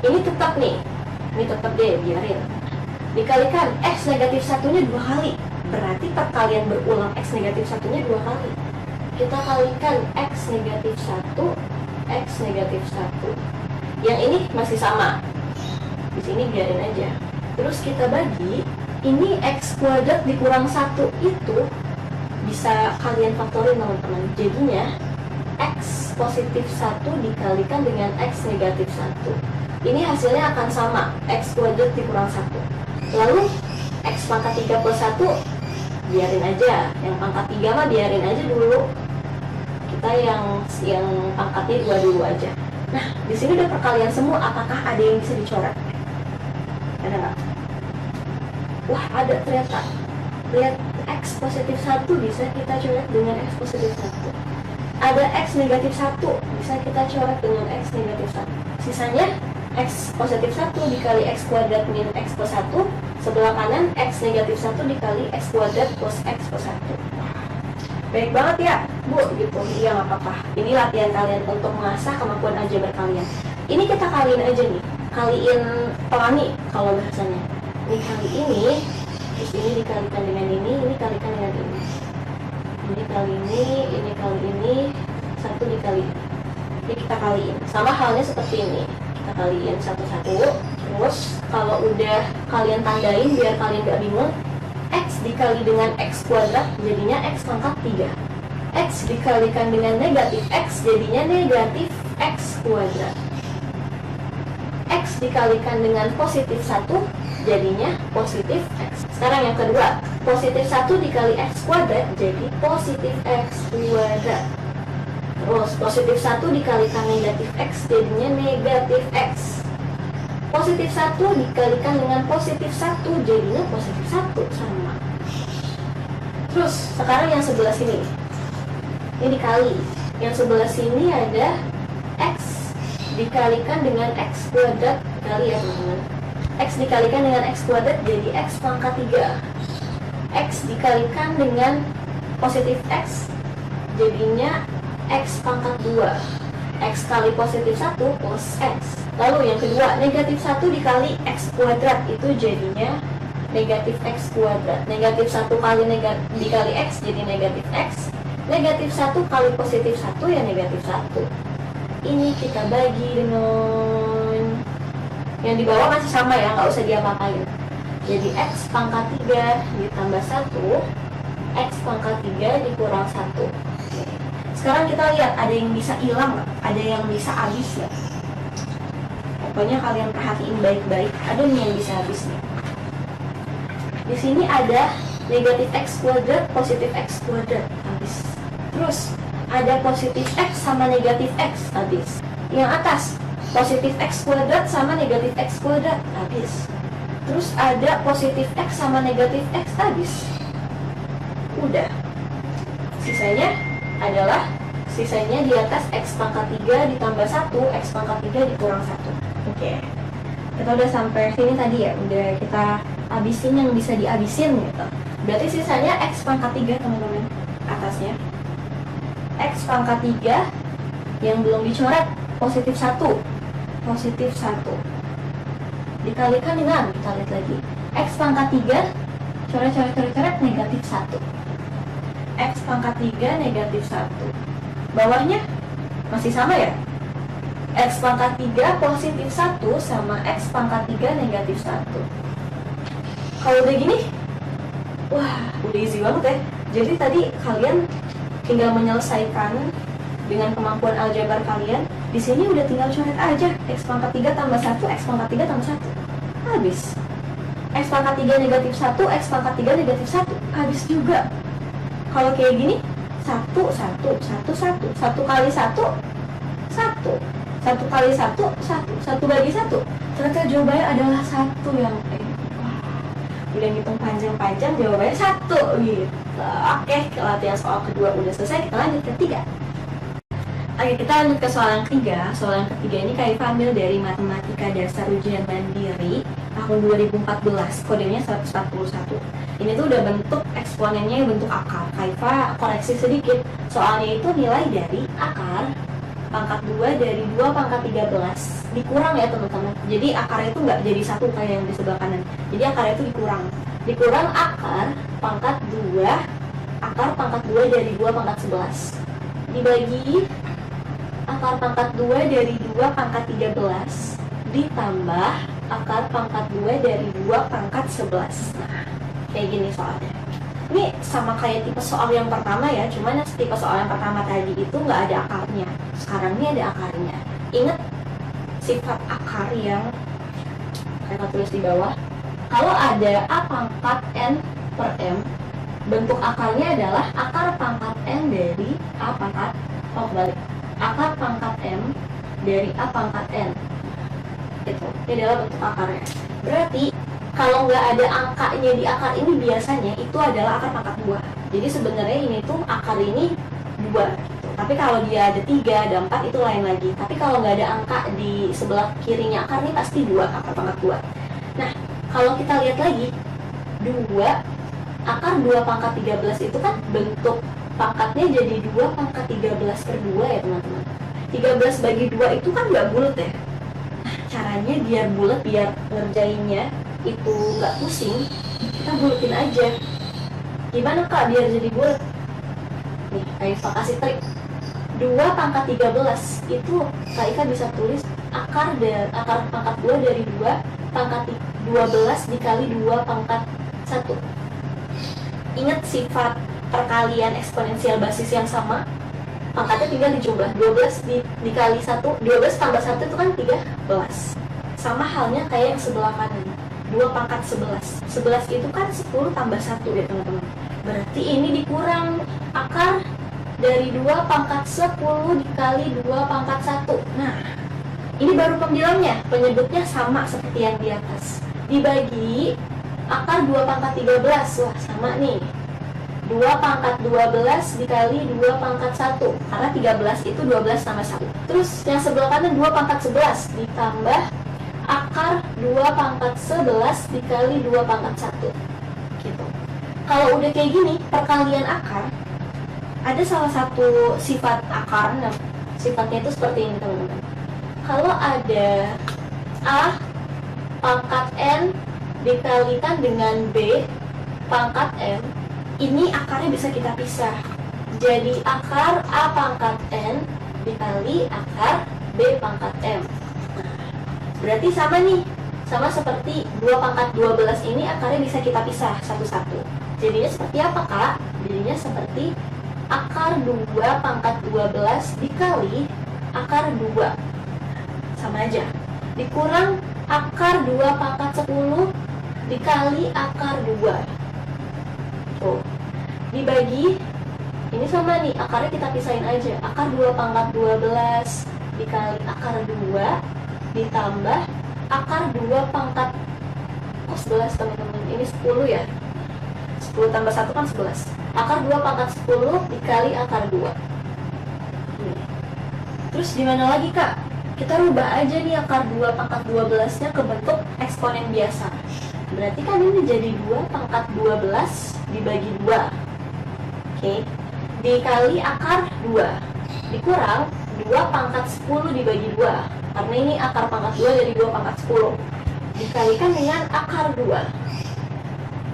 Ini tetap nih, ini tetap deh, biarin. Dikalikan X negatif 1-nya 2 kali. Berarti perkalian berulang X negatif 1-nya 2 kali. Kita kalikan X negatif 1, X negatif 1. Yang ini masih sama. Di sini biarin aja. Terus kita bagi, ini X kuadrat dikurang 1 itu bisa kalian faktorin teman-teman. Jadinya X positif 1 dikalikan dengan X negatif 1. Ini hasilnya akan sama, X kuadrat dikurang 1. Lalu X pangkat 3 plus 1 biarin aja. Yang pangkat 3 mah biarin aja dulu. Kita yang pangkatnya 2 dulu aja. Nah, di sini udah perkalian semua. Apakah ada yang bisa dicoret? Ada nggak? Wah, ada ternyata. Lihat, X positif 1 bisa kita coret dengan X positif 1. Ada X negatif 1 bisa kita coret dengan X negatif 1. Sisanya X positif 1 dikali X kuadrat min X plus 1. Sebelah kanan X negatif 1 dikali X kuadrat plus X plus 1. Baik banget ya, Bu, gitu. Iya, nggak apa-apa. Ini latihan kalian untuk mengasah kemampuan aljabar kalian. Ini kita kaliin aja nih. Kaliin pelangi kalau bahasanya. Ini kali ini, terus ini dikalikan dengan ini kalikan dengan ini. Ini kali ini kali ini, 1 dikali ini. Ini kita kaliin. Sama halnya seperti ini. Kita kaliin satu-satu. Terus, kalau udah kalian tandain biar kalian gak bingung, X dikali dengan X kuadrat jadinya X pangkat 3. X dikalikan dengan negatif X jadinya negatif X kuadrat. X dikalikan dengan positif 1 jadinya positif X. Sekarang yang kedua, positif 1 dikali X kuadrat jadi positif X kuadrat. Terus positif 1 dikalikan negatif X jadinya negatif X. Positif 1 dikalikan dengan positif 1 jadinya positif 1, sama. Terus sekarang yang sebelah sini, ini dikali. Yang sebelah sini ada X dikalikan dengan X kuadrat kali ya teman-teman. X dikalikan dengan X kuadrat jadi X pangkat 3. X dikalikan dengan positif X jadinya X pangkat 2. X kali positif 1 plus X. Lalu yang kedua, negatif 1 dikali X kuadrat itu jadinya negatif X kuadrat. Negatif 1 kali dikali X jadi negatif X. Negatif 1 kali positif 1 ya negatif 1. Ini kita bagi dengan yang di bawah masih sama ya, nggak usah diapa-apain. Jadi X pangkat 3 ditambah 1, X pangkat 3 dikurang 1. Sekarang kita lihat ada yang bisa hilang nggak? Ada yang bisa habis ya? Pokoknya kalian perhatiin baik-baik. Ada nih yang bisa habis nih. Di sini ada negatif X kuadrat, positif X kuadrat, habis. Terus ada positif X sama negatif X, habis. Yang atas, positif X kuadrat sama negatif X kuadrat, habis. Terus ada positif X sama negatif X, habis. Udah. Sisanya di atas X pangkat 3 ditambah 1, X pangkat 3 dikurang 1. Oke. Kita udah sampai sini tadi ya, udah kita habisin yang bisa dihabisin gitu. Berarti sisanya X pangkat 3 teman-teman, atasnya. X pangkat 3 yang belum dicoret, positif 1. Positif 1. Dikalikan dengan, kita lihat lagi. X pangkat 3, coret, negatif 1. X pangkat 3, negatif 1. Bawahnya masih sama ya? X pangkat 3 positif 1 sama X pangkat 3 negatif 1. Kalau udah gini, wah udah easy banget ya. Jadi tadi kalian tinggal menyelesaikan dengan kemampuan aljabar kalian. Di sini udah tinggal coret aja X pangkat 3 tambah 1, X pangkat 3 tambah 1. Habis. X pangkat 3 negatif 1, X pangkat 3 negatif 1. Habis juga. Kalau kayak gini, 1 kali 1, 1 kali 1, 1 kali 1, 1 bagi 1. Ternyata jawabannya adalah 1 yang udah ngitung panjang-panjang, jawabannya 1 gitu. Oke, latihan soal kedua udah selesai, kita lanjut ke 3. Oke, kita lanjut ke soal yang ketiga. Soal yang ketiga ini Kaifa ambil dari Matematika Dasar Ujian Mandiri tahun 2014, kodenya 141. Ini tuh udah bentuk eksponennya bentuk akar. Kaifa koreksi sedikit, soalnya itu nilai dari akar pangkat 2 dari 2 pangkat 13 dikurang ya teman-teman. Jadi akarnya itu nggak jadi satu kayak yang di sebelah kanan. Jadi akarnya itu dikurang akar pangkat 2 pangkat 2 dari 2 pangkat 11 dibagi akar pangkat 2 dari 2 pangkat 13 ditambah akar pangkat 2 dari 2 pangkat 11. Nah, kayak gini soalnya. Ini sama kayak tipe soal yang pertama ya, cuman tipe soal yang pertama tadi itu nggak ada akarnya. Sekarang ini ada akarnya. Ingat sifat akar yang saya tulis di bawah. Kalau ada A pangkat N per M, bentuk akarnya adalah akar pangkat N dari A pangkat, akar pangkat M dari A pangkat N. Itu adalah bentuk akarnya. Berarti kalau nggak ada angkanya di akar ini biasanya itu adalah akar pangkat 2. Jadi sebenarnya ini tuh akar ini 2 gitu. Tapi kalau dia ada 3, ada 4 itu lain lagi. Tapi kalau nggak ada angka di sebelah kirinya akar ini pasti 2, akar pangkat 2. Nah, kalau kita lihat lagi 2 akar 2 pangkat 13 itu kan bentuk pangkatnya jadi 2 pangkat 13 per 2 ya teman-teman. 13 bagi 2 itu kan nggak bulat ya. Nah, caranya biar bulat, biar ngerjainnya itu nggak pusing, kita bulatin aja. Gimana kak biar jadi bulat? Nih, Kaifa kasih trik. 2 pangkat 13 itu Kaifa bisa tulis akar pangkat 2 dari 2 pangkat 12 dikali 2 pangkat 1. Ingat sifat perkalian eksponensial basis yang sama, pangkatnya tinggal dijumlah. 12 dikali 1, 12 tambah 1 itu kan 13. Sama halnya kayak yang sebelah kanan, 2 pangkat 11. 11 itu kan 10 tambah 1 ya teman-teman. Berarti ini dikurang akar dari 2 pangkat 10 dikali 2 pangkat 1. Nah, ini baru pembilangnya, penyebutnya sama seperti yang di atas. Dibagi akar 2 pangkat 13, wah sama nih. 2 pangkat 12 dikali 2 pangkat 1, karena 13 itu 12 tambah 1. Terus yang sebelah kanan 2 pangkat 11 ditambah akar 2 pangkat 11 dikali 2 pangkat 1 gitu. Kalau udah kayak gini, perkalian akar, ada salah satu sifat akar, nah, sifatnya itu seperti ini teman-teman. Kalau ada A pangkat N dikalikan dengan B pangkat M, ini akarnya bisa kita pisah. Jadi akar A pangkat N dikali akar B pangkat M. Berarti sama nih, sama seperti 2 pangkat 12 ini akarnya bisa kita pisah satu-satu. Jadinya seperti apa kak? Jadinya seperti akar 2 pangkat 12 dikali akar 2. Sama aja. Dikurang akar 2 pangkat 10 dikali akar 2. Tuh. Dibagi, ini sama nih, akarnya kita pisahin aja. Akar 2 pangkat 12 dikali akar 2 ditambah akar 2 pangkat 11 teman-teman, ini 10 ya, 10 tambah 1 kan 11. Akar 2 pangkat 10 dikali akar 2. Terus gimana lagi kak? Kita rubah aja nih akar 2 pangkat 12 nya ke bentuk eksponen biasa. Berarti kan ini jadi 2 pangkat 12 dibagi 2. Oke, dikali akar 2 dikurang 2 pangkat 10 dibagi 2, karena ini akar pangkat 2 dari 2 pangkat 10, dikalikan dengan akar 2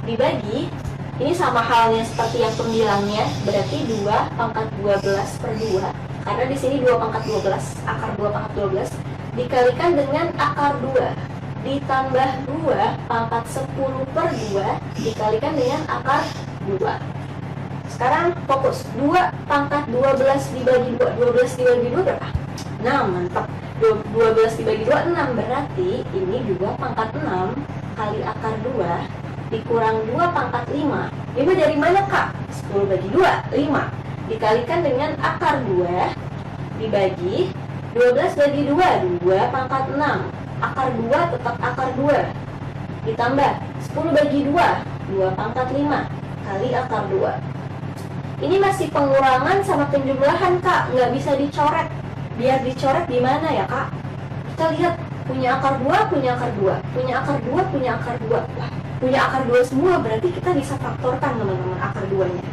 dibagi, ini sama halnya seperti yang pembilangnya, berarti 2 pangkat 12 per 2, karena di sini 2 pangkat 12, akar 2 pangkat 12 dikalikan dengan akar 2 ditambah 2 pangkat 10 per 2 dikalikan dengan akar 2. Sekarang fokus, 2 pangkat 12 dibagi 2, 12 dibagi 2 berapa? 6, mantap. 12 dibagi 2, 6, berarti ini 2 pangkat 6 kali akar 2 dikurang 2 pangkat 5. 5 dari mana kak? 10 bagi 2, 5. Dikalikan dengan akar 2 dibagi 12 bagi 2, 2 pangkat 6. Akar 2 tetap akar 2 ditambah 10 bagi 2, 2 pangkat 5 kali akar 2. Ini masih pengurangan sama penjumlahan, Kak. Nggak bisa dicoret. Biar dicoret gimana ya, Kak? Kita lihat, punya akar 2, punya akar 2, punya akar 2, punya akar 2. Wah, punya akar 2 semua, berarti kita bisa faktorkan teman-teman akar 2-nya.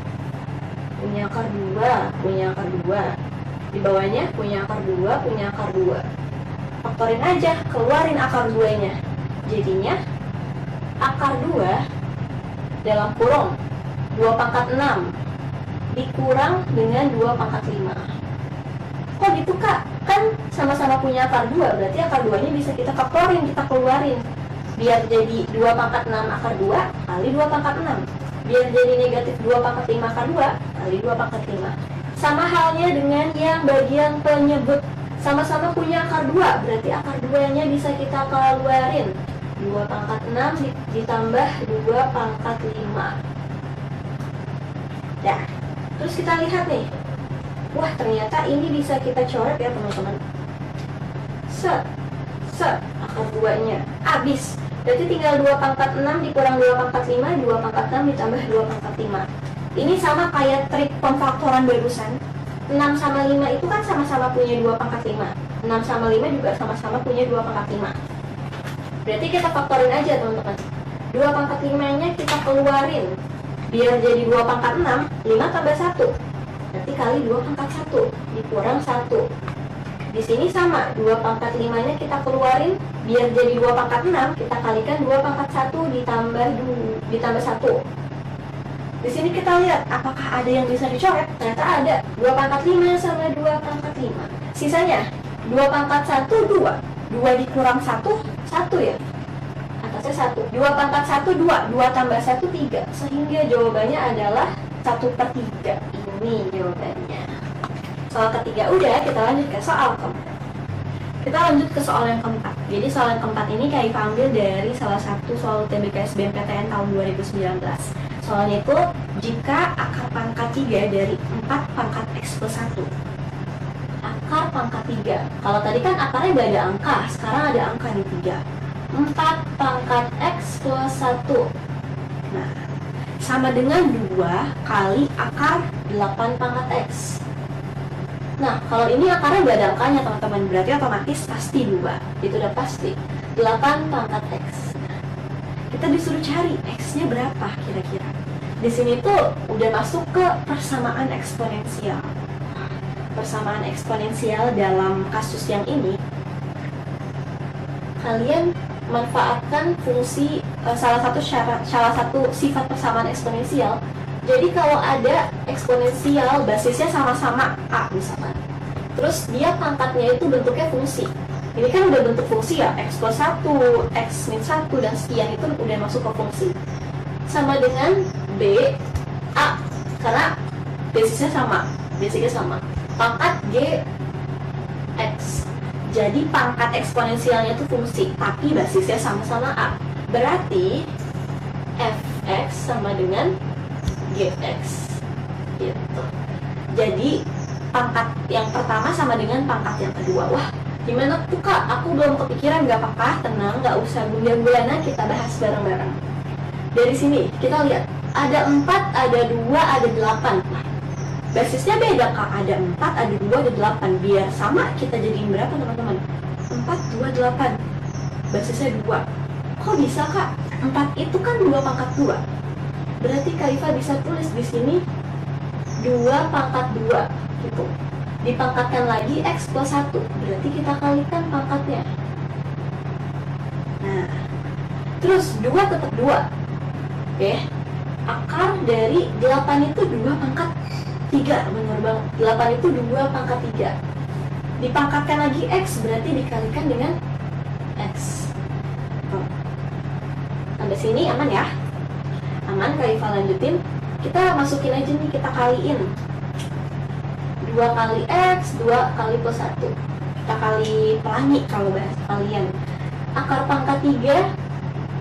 Punya akar 2, punya akar 2. Di bawahnya punya akar 2, punya akar 2. Faktorin aja, keluarin akar 2-nya. Jadinya akar 2 dalam kurung 2 pangkat 6 dikurang dengan 2 pangkat 5. Kok gitu, Kak? Kan sama-sama punya akar 2, berarti akar 2-nya bisa kita faktorin, kita keluarin. Biar jadi 2 pangkat 6 akar 2 kali 2 pangkat 6. Biar jadi negatif 2 pangkat 5 akar 2 kali 2 pangkat 5. Sama halnya dengan yang bagian penyebut. Sama-sama punya akar 2, berarti akar 2-nya bisa kita keluarin. 2 pangkat 6 ditambah 2 pangkat 5. Dah. Terus kita lihat nih. Wah, ternyata ini bisa kita coret ya teman-teman. Set. Akar 2-nya habis. Berarti tinggal 2 pangkat 6 dikurang 2 pangkat 5, 2 pangkat 6 ditambah 2 pangkat 5. Ini sama kayak trik pemfaktoran barusan. 6 sama 5 itu kan sama-sama punya 2 pangkat 5. 6 sama 5 juga sama-sama punya 2 pangkat 5. Berarti kita faktorin aja teman-teman. 2 pangkat 5-nya kita keluarin. Biar jadi 2 pangkat 6, 5 tambah 1. Berarti kali 2 pangkat 1 dikurang 1. Di sini sama, 2 pangkat 5-nya kita keluarin. Biar jadi 2 pangkat 6, kita kalikan 2 pangkat 1 ditambah 1. Di sini kita lihat, apakah ada yang bisa dicoret? Ternyata ada. 2 pangkat 5 sama 2 pangkat 5. Sisanya, 2 pangkat 1, 2. 2 dikurang 1, 1 ya? Atasnya 1. 2 pangkat 1, 2. 2 tambah 1, 3. Sehingga jawabannya adalah 1/3. Ini jawabannya. Soal ketiga udah, kita lanjut ke soal keempat. Kita lanjut ke soal yang keempat. Jadi soal yang keempat ini kayak ambil dari salah satu soal UTBK SBMPTN tahun 2019. Soalnya itu, jika akar pangkat 3 dari 4 pangkat X plus 1. Akar pangkat 3. Kalau tadi kan akarnya gak ada angka, sekarang ada angka di 3. 4 pangkat X plus 1. Nah, sama dengan 2 kali akar 8 pangkat X. Nah, kalau ini akarnya gak ada angkanya teman-teman, berarti otomatis pasti 2. Itu udah pasti. 8 pangkat X. Kita disuruh cari X-nya berapa kira-kira. Di sini tuh udah masuk ke persamaan eksponensial. Persamaan eksponensial dalam kasus yang ini, kalian manfaatkan fungsi salah satu sifat persamaan eksponensial. Jadi kalau ada eksponensial basisnya sama-sama A misalkan, terus dia pangkatnya itu bentuknya fungsi. Ini kan udah bentuk fungsi ya, X plus 1, X min 1, dan sekian itu udah masuk ke fungsi. Sama dengan B, A, karena basisnya sama, pangkat G, X. Jadi pangkat eksponensialnya itu fungsi, tapi basisnya sama-sama A. Berarti Fx sama dengan Gx. Gitu. Jadi pangkat yang pertama sama dengan pangkat yang kedua. Wah, gimana tuh Kak? Aku belum kepikiran. Gak apa-apa, tenang, gak usah gundah-gulana, kita bahas bareng-bareng. Dari sini kita lihat, ada 4, ada 2, ada 8. Nah, basisnya beda Kak, ada 4, ada 2, ada 8. Biar sama, kita jadiin berapa teman-teman? 4, 2, 8. Basisnya 2. Kok bisa Kak? 4 itu kan 2 pangkat 2. Berarti Kak Iva bisa tulis di sini 2 pangkat 2 gitu. Dipangkatkan lagi X plus 1. Berarti kita kalikan pangkatnya. Nah, terus 2 tetap 2. Oke. Akar dari 8 itu 2 pangkat 3. Benar banget. 8 itu 2 pangkat 3. Dipangkatkan lagi X, berarti dikalikan dengan X. Sampai sini aman ya? Aman, Kak Iva lanjutin. Kita masukin aja nih, kita kaliin 2 kali X, 2 kali plus 1. Kita kali pelangi kalau bahasa kalian. Akar pangkat 3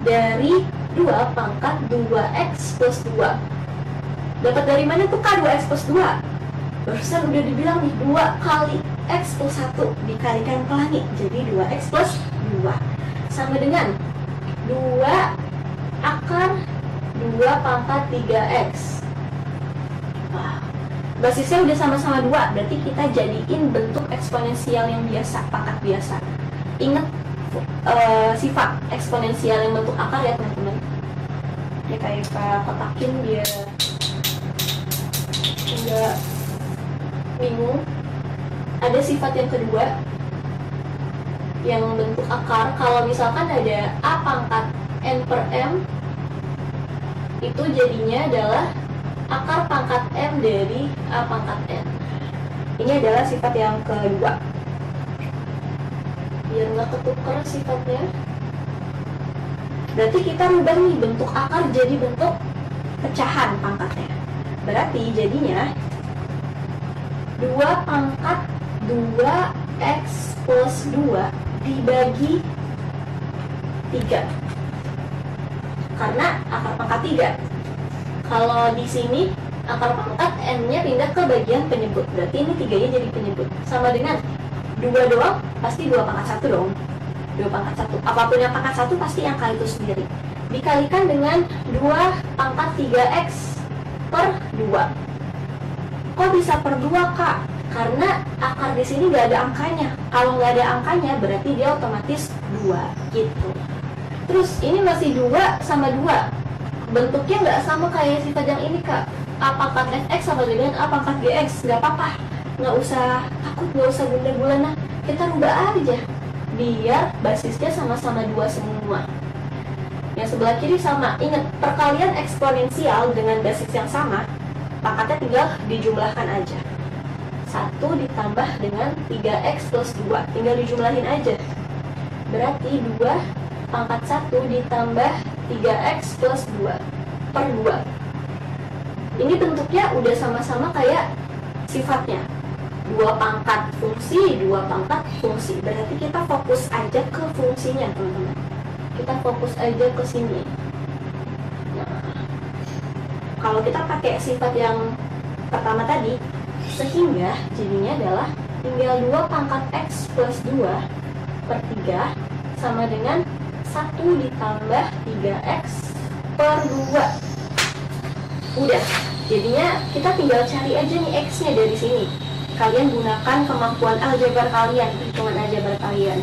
dari 2 pangkat 2X plus 2. Dapat dari mana tuh Kak 2X plus 2? Barusan udah dibilang nih, 2 kali X plus 1 dikalikan pelangi, jadi 2X plus 2. Sama dengan 2 akar 2 pangkat 3X. Wah, basisnya udah sama-sama 2, berarti kita jadiin bentuk eksponensial yang biasa, pangkat biasa. Ingat sifat eksponensial yang bentuk akar ya teman-teman. Ini kayak kotakin biar enggak bingung. Ada sifat yang kedua yang bentuk akar. Kalau misalkan ada a pangkat n per m, itu jadinya adalah akar pangkat m dari a pangkat n. Ini adalah sifat yang kedua. Biar nggak ketukar sifatnya, berarti kita rubah nih bentuk akar jadi bentuk pecahan pangkatnya. Berarti jadinya 2 pangkat 2x plus 2 dibagi 3, karena akar pangkat 3. Kalau di sini akar pangkat n-nya pindah ke bagian penyebut, berarti ini 3-nya jadi penyebut. Sama dengan 2 doang, pasti 2 pangkat 1 dong. 2 pangkat 1, apapun yang pangkat 1 pasti angka itu sendiri. Dikalikan dengan 2 pangkat 3x per 2. Kok bisa per 2, Kak? Karena akar di sini nggak ada angkanya. Kalau nggak ada angkanya, berarti dia otomatis 2, gitu. Terus ini masih 2 sama 2. Bentuknya nggak sama kayak sifat yang ini, Kak. A pangkat fx sama dengan a pangkat gx. Nggak apa-apa, nggak usah takut, nggak usah guna-guna. Kita rubah aja biar basisnya sama-sama 2 semua. Yang sebelah kiri sama. Ingat, perkalian eksponensial dengan basis yang sama, pangkatnya tinggal dijumlahkan aja. 1 ditambah dengan 3x plus 2, tinggal dijumlahin aja. Berarti 2 pangkat 1 ditambah 3x plus 2 per 2. Ini bentuknya udah sama-sama kayak sifatnya. 2 pangkat fungsi, 2 pangkat fungsi. Berarti kita fokus aja ke fungsinya, teman-teman. Kita fokus aja ke sini. Nah, kalau kita pakai sifat yang pertama tadi, sehingga jadinya adalah tinggal 2 pangkat x plus 2 per 3 sama dengan 1 ditambah 3x per 2. Udah, jadinya kita tinggal cari aja nih x-nya dari sini. Kalian gunakan kemampuan aljabar kalian, hitungan aljabar kalian.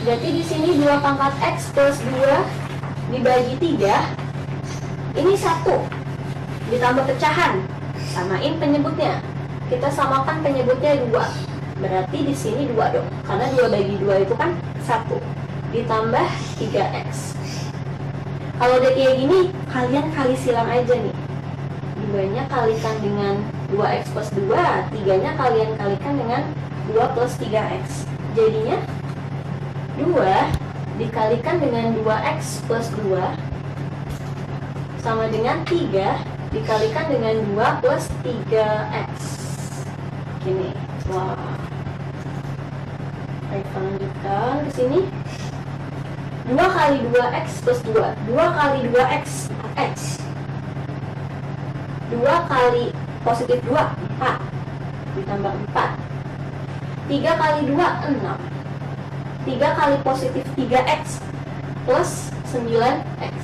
Berarti di sini 2 pangkat x plus 2 dibagi 3. Ini 1 ditambah pecahan, samain penyebutnya. Kita samakan penyebutnya 2. Berarti di sini 2 dong. Karena 2 bagi 2 itu kan 1 ditambah 3x. Kalau udah kayak gini, kalian kali silang aja nih. 2-nya kalikan dengan 2x plus 2, 3-nya kalian kalikan dengan 2 plus 3x. Jadinya 2 dikalikan dengan 2x plus 2 sama dengan 3 dikalikan dengan 2 plus 3x. Gini. Wah. Baik, lanjutkan ke sini. 2 kali 2x plus 2. 2 kali 2x, x. 2 kali positif 2, 4. Ditambah 4. 3 kali 2, 6. 3 kali positif 3x plus 9x.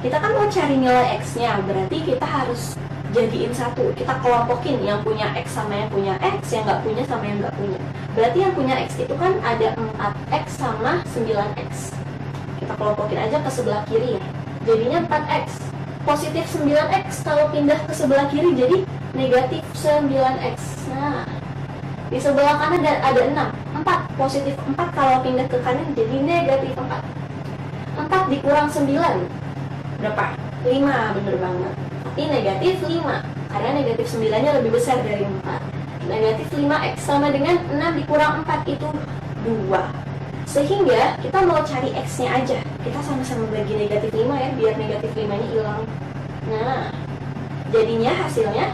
Kita kan mau cari nilai x-nya, berarti kita harus jadiin satu. Kita kelompokin yang punya x sama yang punya x, yang nggak punya sama yang nggak punya. Berarti yang punya x itu kan ada 4x sama 9x. Kita kelompokin aja ke sebelah kiri ya. Jadinya 4x. Positif 9x kalau pindah ke sebelah kiri jadi negatif 9x. Nah, di sebelah kanan ada 6. 4. Positif 4 kalau pindah ke kanan jadi negatif 4. 4 dikurang 9. Berapa? 5, bener banget. Tapi negatif 5. Karena negatif 9-nya lebih besar dari 4. Negatif 5x sama dengan 6 dikurang 4 itu 2. Sehingga kita mau cari x-nya aja. Kita sama-sama bagi negatif 5 ya, biar negatif 5-nya hilang. Nah, jadinya hasilnya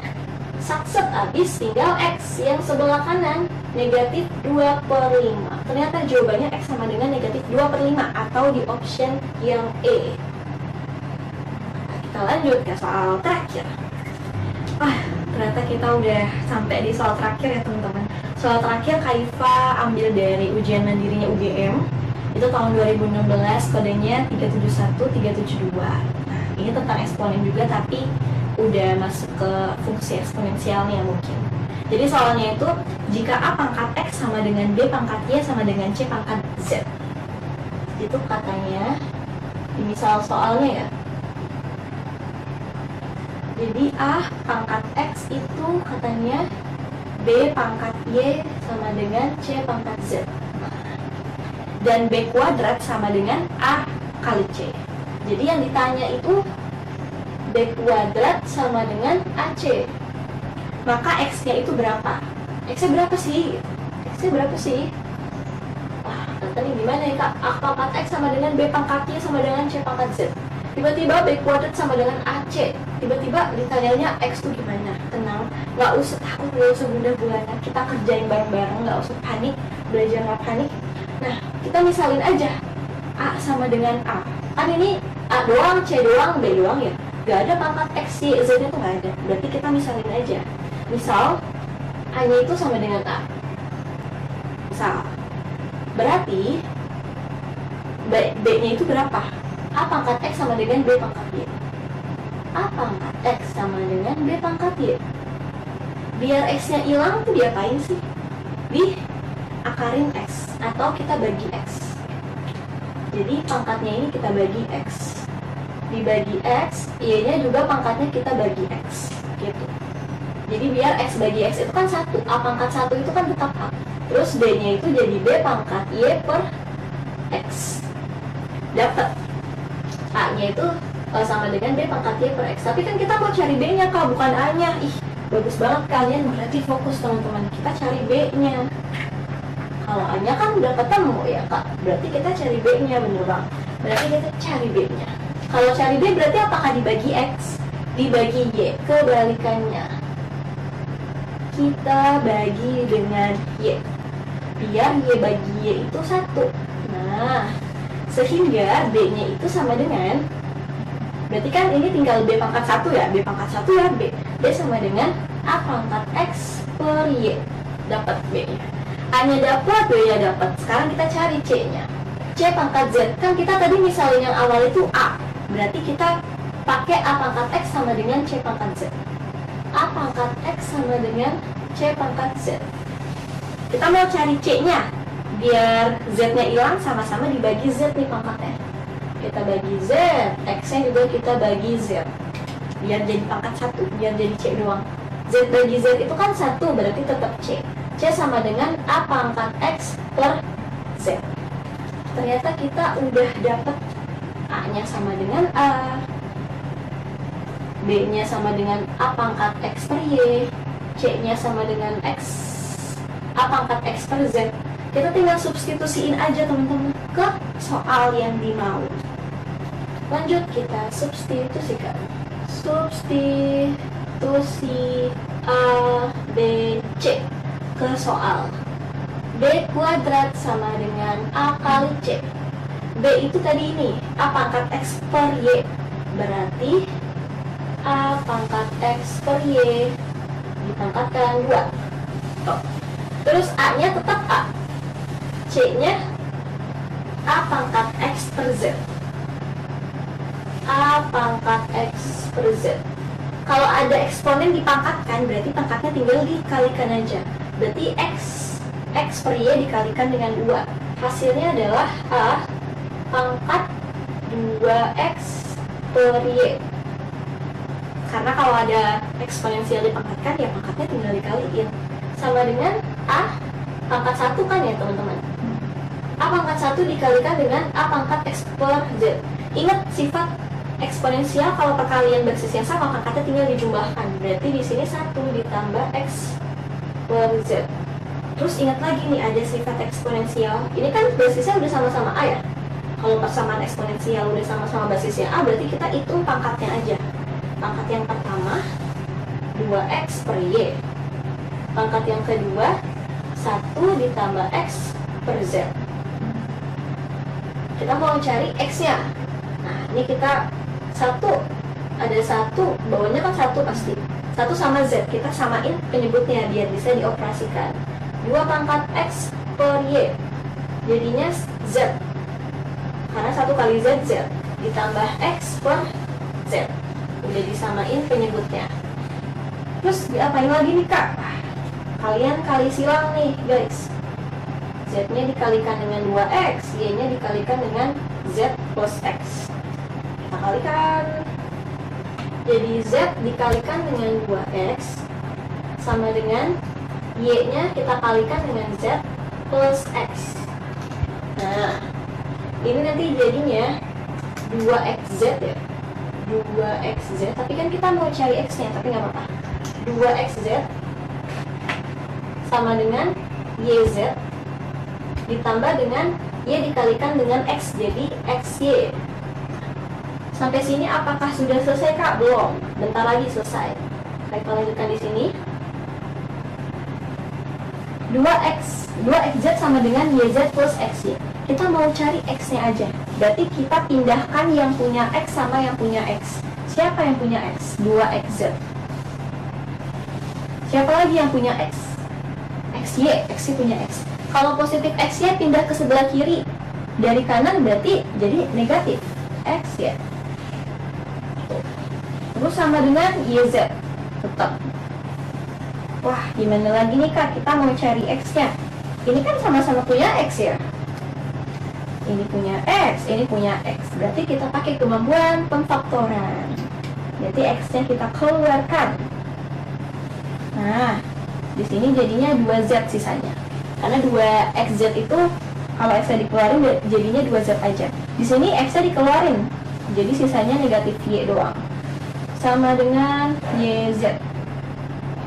satset habis tinggal x yang sebelah kanan negatif 2 per 5. Ternyata jawabannya x sama dengan negatif 2 per 5 atau di option yang E. Kita lanjut ke soal terakhir. Ternyata kita udah sampai di soal terakhir ya teman-teman. Soal terakhir Kaifa ambil dari ujian mandirinya UGM. Itu tahun 2016, kodenya 371 372. Nah, ini tentang eksponen juga tapi udah masuk ke fungsi eksponensialnya mungkin. Jadi soalnya itu jika A pangkat X sama dengan B pangkat Y sama dengan C pangkat Z. Itu katanya di misal soalnya ya. Jadi A pangkat X itu katanya B pangkat Y sama dengan C pangkat Z. Dan B kuadrat sama dengan A kali C. Jadi yang ditanya itu B kuadrat sama dengan AC. Maka X-nya itu berapa? X-nya berapa sih? X-nya berapa sih? Wah, katanya gimana ya kak? A pangkat X sama dengan B pangkat Y sama dengan C pangkat Z. Tiba-tiba B kuadrat sama dengan AC. Tiba-tiba ditanyanya X itu gimana? Tenang, nggak usah takut, nggak usah bunda-bulana. Kita kerjain bareng-bareng, nggak usah panik, belajar nggak panik. Nah, kita misalin aja A sama dengan A. Kan ini A doang, C doang, B doang ya. Gak ada pangkat X, Y, Z itu gak ada. Berarti kita misalin aja. Misal A-nya itu sama dengan A. Misal. Berarti B-nya itu berapa? A pangkat X sama dengan B pangkat Y. A pangkat X sama dengan B pangkat Y. Biar X-nya hilang tuh diapain sih? Di akarin X. Atau kita bagi X. Jadi pangkatnya ini kita bagi X. Dibagi X, Y-nya juga pangkatnya kita bagi X gitu. Jadi biar X bagi X itu kan 1. A pangkat 1 itu kan tetap A. Terus B-nya itu jadi B pangkat Y per X. Dapat A-nya itu sama dengan B pangkat Y per X. Tapi kan kita mau cari B-nya kak, bukan A-nya. Ih, bagus banget kalian, berarti fokus teman-teman. Kita cari B-nya. Kalau A-nya kan udah ketemu ya kak, berarti kita cari B-nya, bener bang. Berarti kita cari B-nya. Kalau cari B berarti apakah dibagi X? Dibagi Y, kebalikannya. Kita bagi dengan Y. Biar Y bagi Y itu 1. Nah, sehingga B-nya itu sama dengan, berarti kan ini tinggal B pangkat 1 ya, B pangkat 1 ya B. B sama dengan A pangkat X per Y. Dapat B-nya. A-nya dapat, B-nya dapat. Sekarang kita cari C-nya. C pangkat Z. Kan kita tadi misalnya yang awal itu A. Berarti kita pakai A pangkat X sama dengan C pangkat Z. A pangkat X sama dengan C pangkat Z. Kita mau cari C-nya. Biar Z-nya hilang, sama-sama dibagi Z nih pangkatnya. Kita bagi Z, X-nya juga kita bagi Z. Biar jadi pangkat 1, biar jadi C doang. Z bagi Z itu kan 1, berarti tetap C. C sama dengan A pangkat X per Z. Ternyata kita udah dapat A-nya sama dengan A, B-nya sama dengan A pangkat X per Y, C-nya sama dengan X, A pangkat X per Z. Kita tinggal substitusiin aja teman-teman ke soal yang dimau. Lanjut kita substitusikan. Substitusi A, B, C ke soal. B kuadrat sama dengan A kali C. B itu tadi ini, A pangkat X per Y. Berarti A pangkat X per Y dipangkatkan 2. Oh. Terus A-nya tetap A. C-nya A pangkat X per Z. A pangkat X per Z. Kalau ada eksponen dipangkatkan, berarti pangkatnya tinggal dikalikan aja. Berarti X per Y dikalikan dengan 2. Hasilnya adalah A pangkat 2X per Y. Karena kalau ada eksponensial dipangkatkan, ya pangkatnya tinggal dikaliin. Sama dengan A pangkat 1 kan ya teman-teman. A pangkat 1 dikalikan dengan A pangkat X per Z. Ingat sifat eksponensial kalau perkalian basis yang sama, pangkatnya tinggal dijumlahkan. Berarti di sini 1 ditambah X per Z. Terus ingat lagi nih, ada sifat eksponensial. Ini kan basisnya udah sama-sama A ya. Kalau persamaan eksponensial udah sama-sama basisnya A, berarti kita hitung pangkatnya aja. Pangkat yang pertama 2X per Y. Pangkat yang kedua 1 ditambah X per Z. Kita mau cari X-nya. Nah, ini kita 1, ada 1, bawahnya kan 1 pasti. 1 sama Z, kita samain penyebutnya biar bisa dioperasikan. 2 pangkat X per Y, jadinya Z. Karena 1 kali Z, Z. Ditambah X per Z. udah disamain penyebutnya. Terus diapain lagi nih Kak? Kalian kali silang nih guys. Z-nya dikalikan dengan 2X, Y-nya dikalikan dengan Z plus X. Kita kalikan. Jadi Z dikalikan dengan 2X sama dengan Y-nya kita kalikan dengan Z plus X. Nah, ini nanti jadinya 2XZ ya, 2XZ, tapi kan kita mau cari X-nya, tapi nggak apa-apa. 2XZ sama dengan YZ ditambah dengan Y dikalikan dengan X, jadi XY. Sampai sini apakah sudah selesai Kak? Belum, bentar lagi selesai. Kita lanjutkan di sini. 2XZ sama dengan YZ plus XY. Kita mau cari X-nya aja. Berarti kita pindahkan yang punya X sama yang punya X. Siapa yang punya X? 2XZ. Siapa lagi yang punya X? XY. XY punya X. Kalau positif XY pindah ke sebelah kiri. Dari kanan berarti jadi negatif XY. Terus sama dengan YZ. Tetap. Wah, gimana lagi nih Kak? Kita mau cari X-nya. Ini kan sama-sama punya X ya. Ini punya X, ini punya X. Berarti kita pakai kemampuan pemfaktoran. Jadi X-nya kita keluarkan. Nah, di sini jadinya 2Z sisanya. Karena 2XZ itu kalau X-nya dikeluarin jadinya 2Z aja. Di sini X-nya dikeluarin. Jadi sisanya negatif Y doang. Sama dengan YZ.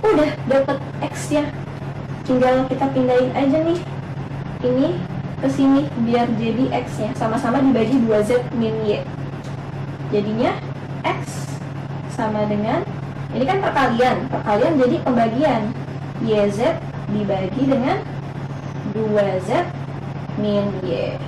Udah dapet X ya, tinggal kita pindahin aja nih ini ke sini biar jadi X nya sama-sama dibagi 2Z min Y. Jadinya X sama dengan, ini kan perkalian jadi pembagian, YZ dibagi dengan 2Z min Y,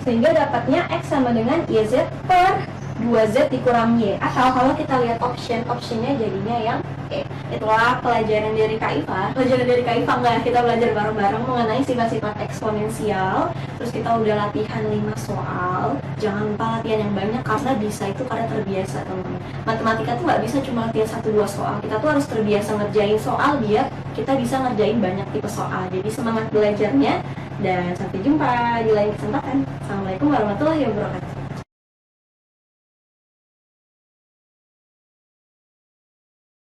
sehingga dapatnya X sama dengan YZ per 2Z dikurang Y. Atau kalau kita lihat optionnya jadinya yang E. Itulah pelajaran dari Kak Iva. Pelajaran dari Kak Iva enggak, kita belajar bareng-bareng mengenai sifat-sifat eksponensial. Terus kita udah latihan 5 soal. Jangan lupa latihan yang banyak karena bisa itu karena terbiasa teman-teman. Matematika tuh nggak bisa cuma latihan 1-2 soal. Kita tuh harus terbiasa ngerjain soal biar kita bisa ngerjain banyak tipe soal. Jadi semangat belajarnya dan sampai jumpa di lain kesempatan. Assalamualaikum warahmatullahi wabarakatuh.